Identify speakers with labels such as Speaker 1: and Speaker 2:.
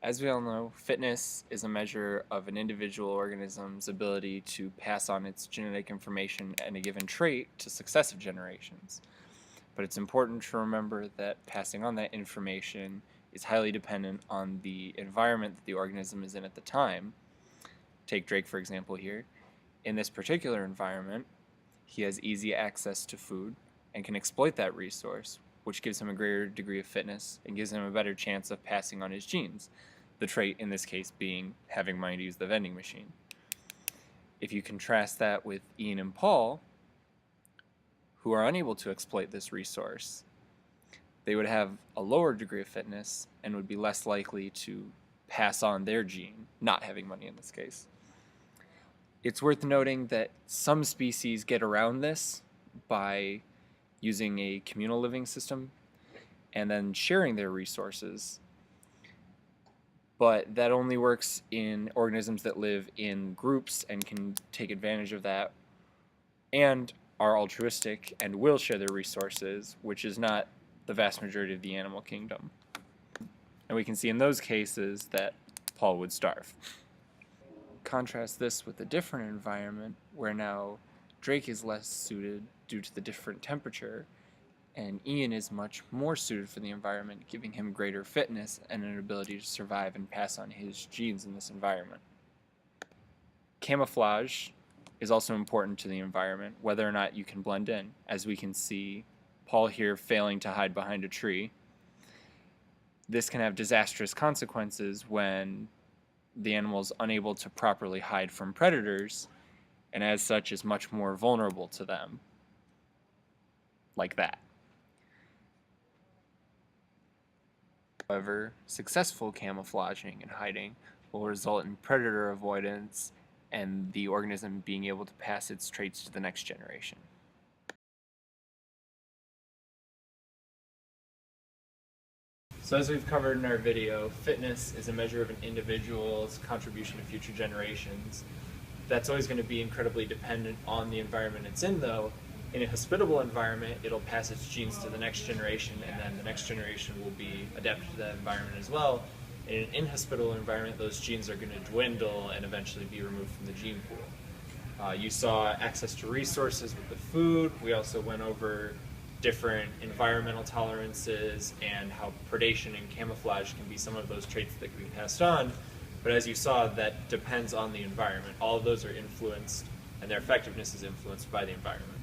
Speaker 1: As we all know, fitness is a measure of an individual organism's ability to pass on its genetic information and a given trait to successive generations. But it's important to remember that passing on that information is highly dependent on the environment that the organism is in at the time. Take Drake, for example, here. In this particular environment, he has easy access to food and can exploit that resource, which gives him a greater degree of fitness and gives him a better chance of passing on his genes, the trait in this case being having money to use the vending machine. If you contrast that with Ian and Paul, who are unable to exploit this resource, they would have a lower degree of fitness and would be less likely to pass on their gene, not having money in this case. It's worth noting that some species get around this by using a communal living system and then sharing their resources. But that only works in organisms that live in groups and can take advantage of that and are altruistic and will share their resources, which is not the vast majority of the animal kingdom. And we can see in those cases that Paul would starve. Contrast this with a different environment where now Drake is less suited due to the different temperature, and Ian is much more suited for the environment, giving him greater fitness and an ability to survive and pass on his genes in this environment. Camouflage is also important to the environment, whether or not you can blend in, as we can see Paul here failing to hide behind a tree. This can have disastrous consequences when the animal is unable to properly hide from predators, and as such is much more vulnerable to them, like that. However, successful camouflaging and hiding will result in predator avoidance and the organism being able to pass its traits to the next generation. So as we've covered in our video, fitness is a measure of an individual's contribution to future generations. That's always going to be incredibly dependent on the environment it's in, though. In a hospitable environment, it'll pass its genes to the next generation, and then the next generation will be adapted to that environment as well. In an inhospitable environment, those genes are going to dwindle and eventually be removed from the gene pool. You saw access to resources with the food. We also went over different environmental tolerances and how predation and camouflage can be some of those traits that can be passed on. But as you saw, that depends on the environment. All of those are influenced, and their effectiveness is influenced by the environment.